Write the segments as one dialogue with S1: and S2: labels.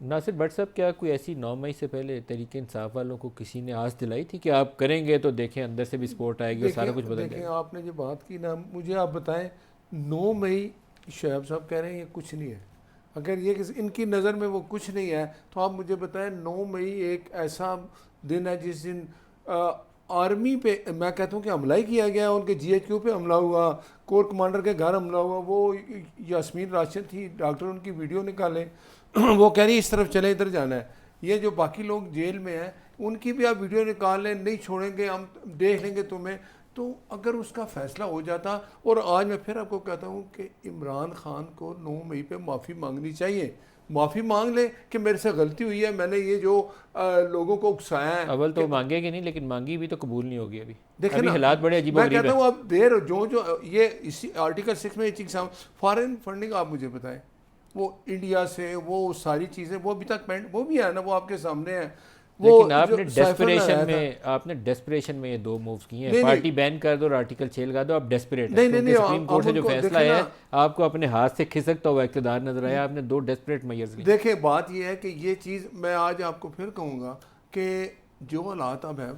S1: ناصر but صاحب، کیا کوئی ایسی 9 مئی سے پہلے تحریک انصاف والوں کو کسی نے آس دلائی تھی کہ آپ کریں گے تو دیکھیں اندر سے بھی سپورٹ آئے گی اور سارا کچھ بدل جائے
S2: دیکھیں
S1: گا؟
S2: آپ نے جو بات کی نا، مجھے آپ بتائیں 9 مئی شعیب صاحب کہہ رہے ہیں یہ کچھ نہیں ہے. اگر یہ ان کی نظر میں وہ کچھ نہیں ہے تو آپ مجھے بتائیں 9 مئی ایک ایسا دن ہے جس دن آرمی پہ میں کہتا ہوں کہ حملہ ہی کیا گیا، ان کے جی ایچ کیو پہ حملہ ہوا، کور کمانڈر کے گھر حملہ ہوا. وہ یاسمین راشد تھی، ڈاکٹر ان کی ویڈیو نکالیں وہ کہہ رہی اس طرف چلے ادھر جانا ہے. یہ جو باقی لوگ جیل میں ہیں ان کی بھی آپ ویڈیو نکال لیں، نہیں چھوڑیں گے ہم، دیکھ لیں گے تمہیں. تو اگر اس کا فیصلہ ہو جاتا، اور آج میں پھر آپ کو کہتا ہوں کہ عمران خان کو 9 مئی پہ معافی مانگنی چاہیے. معافی مانگ لے کہ میرے سے غلطی ہوئی ہے، میں نے یہ جو لوگوں کو اکسایا ہے.
S1: اول
S2: کہ
S1: تو مانگے گی نہیں، لیکن مانگی بھی تو قبول نہیں ہوگی.
S2: دیکھیں
S1: ابھی
S2: نا،
S1: حالات بڑے عجیب و
S2: میں
S1: غریب
S2: کہتا
S1: ہیں.
S2: ہوں اب دیر جو یہ اسی آرٹیکل 6 میں یہ چیز فارن فنڈنگ آپ مجھے بتائیں، وہ انڈیا سے وہ ساری چیزیں وہ ابھی تک وہ بھی ہے نا، وہ آپ کے سامنے ہے. وہ
S1: لیکن
S2: جو سائفر لگایا تھا.
S1: آپ نے ڈیسپریشن میں یہ 2 مووز کیے ہیں.
S2: نہیں نہیں
S1: پارٹی بین کر دو اور آرٹیکل 6 لگا دو. آپ ڈیسپریٹ ہیں
S2: نہیں نہیں
S1: کیونکہ
S2: نہیں
S1: سپریم کورٹ
S2: ہم
S1: سے
S2: ان
S1: جو
S2: کو
S1: فیصلہ
S2: دیکھیں
S1: ہے
S2: نا.
S1: آپ کو اپنے ہاتھ سے کھسکتا ہوا اقتدار نظر آیا. آپ نے 2 ڈیسپریٹ میئرز لیے.
S2: دیکھیں بات یہ ہے کہ یہ چیز میں آج آپ کو پھر کہوں گا کہ جو حالات اب ہیں،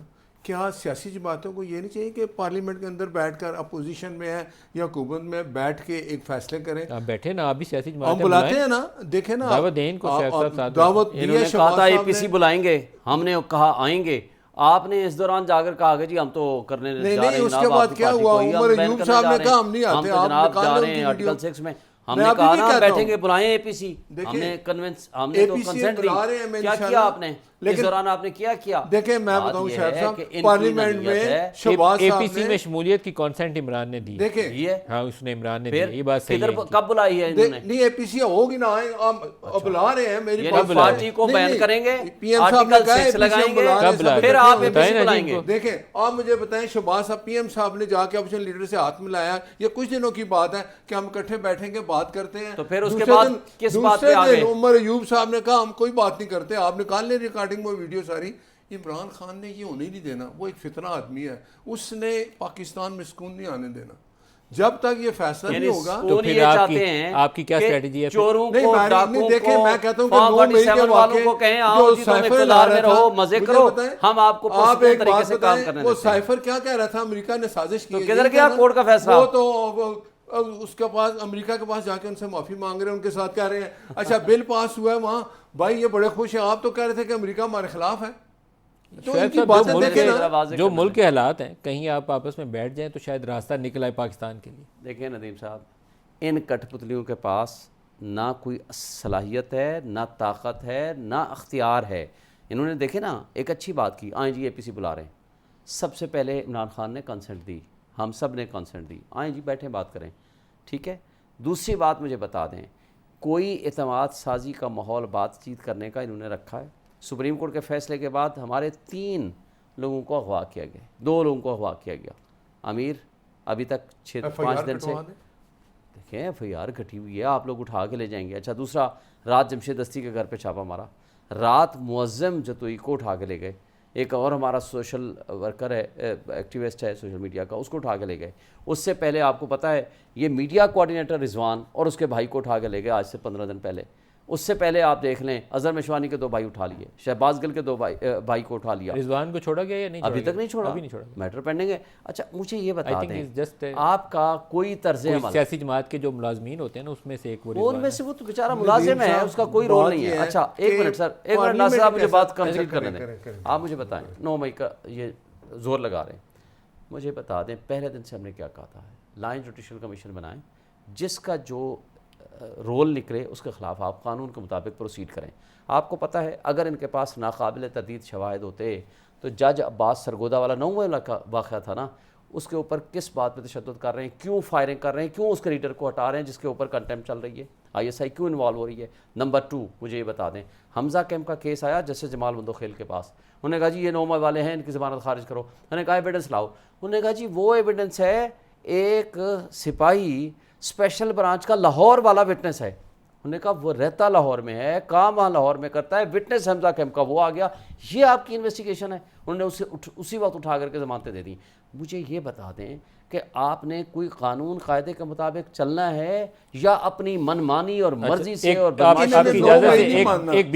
S2: کیا سیاسی جماعتوں کو یہ نہیں چاہیے کہ پارلیمنٹ کے اندر بیٹھ کر اپوزیشن میں ہے یا حکومت میں بیٹھ کے ایک فیصلے کریں؟
S1: آپ بیٹھے نا، آپ بھی سیاسی
S2: ہم
S1: جماعتیں
S2: بلاتے
S1: بلائیں،
S2: ہیں نا، دیکھیں نا،
S1: دعوت دیں ان کو. شعیب صاحب ساتھ
S2: دعوت
S3: انہوں
S2: دی ہے
S3: نے کہا
S2: شہباز
S3: تھا اے
S2: صاحب
S3: پی
S2: نے.
S3: سی بلائیں گے، ہم نے کہا آئیں گے. آپ نے اس دوران جا کر کہا کہ جی ہم تو کرنے
S2: نہیں
S3: جا
S2: نہیں
S3: رہے ہیں
S2: اس کے
S3: جناب
S2: بعد
S3: آپ کی
S2: کیا
S3: پارٹی
S2: ہوا،
S3: کو ہی
S2: عمر
S3: ہم بین
S2: ایوب
S3: کرنے
S2: صاحب
S3: جا
S2: نے
S3: رہے ہیں.
S2: کہا ہم نہیں
S3: ہم
S2: آتے،
S3: تو
S2: آپ
S3: جناب
S2: نکال
S3: جا
S2: لیں
S3: رہے
S2: ان
S3: ہیں
S2: کی ویڈیو.
S3: آرٹیکل 6 میں. ہم
S2: میں
S3: نے
S2: ابھی
S3: کہا
S2: بھی
S3: نا ہم
S2: کہتا
S3: بیٹھیں
S2: ہوں،
S3: گے، بلائیں اے پی سی. ہم
S2: دیکھیں
S3: نے کنونس، ہم نے
S2: اے
S3: تو
S2: پی سی
S3: کنسنٹ دی.
S2: بلا رہے ہیں میں
S3: کیا
S2: انشاءاللہ.
S3: کیا آپ نے اس
S2: لیکن
S3: دوران؟ آپ نے کیا
S2: دیکھیں میں
S3: بات
S2: بتاؤں
S3: یہ
S2: شہر
S3: ہے
S2: صاحب،
S3: کہ ان کی
S2: پارلیمنٹ
S3: نوعیت
S2: میں
S3: ہے.
S2: شہباز
S1: اے پی
S2: صاحب
S1: سی
S2: نے
S1: میں شمولیت کی کانسنٹ عمران نے دی.
S2: دیکھیں
S3: یہ
S1: ہاں اس نے عمران نے دی.
S3: پھر
S1: یہ بات صحیح
S3: کدھر
S1: ہے ان کی.
S3: کب بلائی ہے انہوں نے؟
S2: نہیں اے پی سی ہوگی نا، آپ بلا رہے ہیں میری
S3: یعنی
S2: بات
S1: بلا رہے
S3: پارٹی کو
S2: نہیں
S3: بین کریں گے،
S2: پی ایم صاحب نے
S3: آرٹیکل
S2: کہا ہے
S3: 6
S2: اے پی سی ہم
S3: لگائیں گے،
S2: بلا رہے ہیں،
S1: کب بلا
S2: سب
S1: رہے
S3: پھر
S2: اکٹھے
S3: آپ
S2: ہوں
S3: اے
S2: گے.
S3: پی سی
S1: بتائیں نا جی ان
S3: بلائیں گے.
S1: کو.
S2: دیکھیں آپ مجھے بتائیں، شہباز صاحب پی ایم صاحب نے جا کے اپوزیشن لیڈر سے ہاتھ ملایا، یہ کچھ دنوں کی بات ہے کہ ہم اکٹھے بیٹھیں گے بات کرتے ہیں.
S3: تو پھر اس کے بعد کس بات پہ آ
S2: دوسرے
S3: گئے؟
S2: دن عمر ایوب صاحب نے کہا ہم کوئی بات نہیں کرتے، آپ نکال لیں ریکارڈنگ وہ ویڈیو ساری. عمران خان نے یہ ہونے نہیں دینا، وہ ایک فتنہ آدمی ہے، اس نے پاکستان میں سکون نہیں آنے دینا جب تک یہ فیصلہ نہیں
S3: یعنی
S2: ہوگا.
S1: تو
S3: سکون
S1: پھر
S3: یہ
S1: آپ
S3: چاہتے ہیں
S1: کی کیا
S3: کہ
S1: اسٹریٹجی ہے پھر؟
S3: چوروں
S2: نہیں
S3: کو،
S2: نہیں
S3: ڈاکوں
S2: دیکھیں،
S3: کو،
S2: میں کہتا ہوں کہ
S3: فارم
S2: 9 مئی کے
S3: 47 والوں کو کہیں آؤ
S2: جو
S3: جی تم
S2: سائفر لا
S3: اقتدار
S2: رہا
S3: میں
S2: تھا،
S3: رہو، مزے
S2: مجھے
S3: کرو،
S2: بتائیں
S3: ہم آپ کو
S2: آپ
S3: پرسکون
S2: ایک
S3: طریقے
S2: بات
S3: سے کام
S2: بتائیں،
S3: کرنے
S2: وہ
S3: دیتے ہیں.
S2: سائفر کیا کہہ رہا تھا؟ امریکہ نے سازش کی
S3: تو
S2: ہے،
S3: کدھر
S2: یہی
S3: گیا
S2: تھا نا؟
S3: کورٹ کا فیصلہ؟
S2: وہ تو اس کے پاس امریکہ کے پاس جا کے ان سے معافی مانگ رہے ہیں، ان کے ساتھ کہہ رہے ہیں اچھا بل پاس ہوا ہے وہاں. بھائی یہ بڑے خوش ہیں، آپ تو کہہ رہے تھے کہ امریکہ ہمارے خلاف ہے. تو ان
S1: شعیب
S2: کی
S1: صاحب
S2: باتیں دیکھیں نا.
S1: جو ملک کے حالات ہیں، کہیں آپ آپس میں بیٹھ جائیں تو شاید راستہ نکل آئے پاکستان کے لیے.
S3: دیکھیں ندیم صاحب، ان کٹ پتلیوں کے پاس نہ کوئی صلاحیت ہے، نہ طاقت ہے، نہ اختیار ہے. انہوں نے دیکھے نا ایک اچھی بات کی، آئیں جی اے پی سی بلا رہے ہیں. سب سے پہلے عمران خان نے کنسنٹ دی، ہم سب نے کنسنٹ دی، آئیں جی بیٹھیں بات کریں، ٹھیک ہے. دوسری بات مجھے بتا دیں، کوئی اعتماد سازی کا ماحول بات چیت کرنے کا انہوں نے رکھا ہے؟ سپریم کورٹ کے فیصلے کے بعد ہمارے 3 لوگوں کو اغوا کیا گیا، 2 لوگوں کو اغوا کیا گیا. امیر ابھی تک 5 دن سے، دیکھیں ایف آئی آر کٹی ہوئی ہے، آپ لوگ اٹھا کے لے جائیں گے. اچھا دوسرا، رات جمشید دستی کے گھر پہ چھاپا مارا، رات معظم جتوئی کو اٹھا کے لے گئے. ایک اور ہمارا سوشل ورکر ہے، ایکٹیوسٹ ہے سوشل میڈیا کا، اس کو اٹھا کے لے گئے. اس سے پہلے آپ کو پتہ ہے یہ میڈیا کوآرڈینیٹر رضوان اور اس کے بھائی کو اٹھا کے لے گئے آج سے 15 دن پہلے. اس سے پہلے آپ دیکھ لیں اظہر مشوانی کے 2 بھائی اٹھا لیے، شہباز گل کے 2 بھائی کو اٹھا لیا.
S1: رضوان کو چھوڑا گیا یا نہیں؟
S3: ابھی تک نہیں چھوڑا،
S1: ابھی نہیں چھوڑا.
S3: میٹر پینڈنگ ہے. اچھا مجھے یہ بتا
S1: I think
S3: دیں،
S1: it's just
S3: آپ کا کوئی طرز
S1: کوئی
S3: عمل،
S1: سیاسی جماعت کے جو ملازمین ہوتے ہیں نا اس میں سے ایک وہ
S3: ان
S1: رضوان
S3: میں
S1: ہے.
S3: سے وہ تو بیچارہ ملازم ہے، اس کا کوئی رول نہیں ہے. اچھا ایک منٹ سر، ایک منٹ ناصر صاحب مجھے بات کمپلیٹ کرنے دیں. آپ مجھے بتائیں 9 مئی کا یہ زور لگا رہے ہیں، مجھے بتا دیں پہلے دن سے ہم نے کیا کہا تھا؟ لائن جوڈیشل کمیشن بنائیں، جس کا جو رول نکلے اس کے خلاف آپ قانون کے مطابق پروسیڈ کریں. آپ کو پتہ ہے اگر ان کے پاس ناقابل تردید شواہد ہوتے تو جج عباس سرگودا والا 9 والا واقعہ تھا نا، اس کے اوپر کس بات پہ تشدد کر رہے ہیں، کیوں فائرنگ کر رہے ہیں، کیوں اس کے لیڈر کو ہٹا رہے ہیں جس کے اوپر کنٹمپٹ چل رہی ہے، آئی ایس آئی کیوں انوالو ہو رہی ہے. نمبر 2 مجھے یہ بتا دیں، حمزہ کیمپ کا کیس آیا جسٹس جمال بندوخیل کے پاس، انہوں نے کہا جی یہ 9 مئی والے ہیں، ان کی ضمانت خارج کرو. انہوں نے کہا ایویڈنس لاؤ. انہوں نے کہا جی وہ ایویڈنس ہے ایک سپاہی اسپیشل برانچ کا لاہور والا وٹنس ہے. انہوں نے کہا وہ رہتا لاہور میں ہے، کام وہاں لاہور میں کرتا ہے، وٹنس حمزہ کیمپ کا وہ آ گیا، یہ آپ کی انویسٹیگیشن ہے. انہوں نے اسے اسی وقت اٹھا کر کے ضمانتیں دے دیں. مجھے یہ بتا دیں کہ آپ نے کوئی قانون قاعدے کے مطابق چلنا ہے یا اپنی من مانی اور مرضی سے اور
S1: آپ کی اجازت سے ایک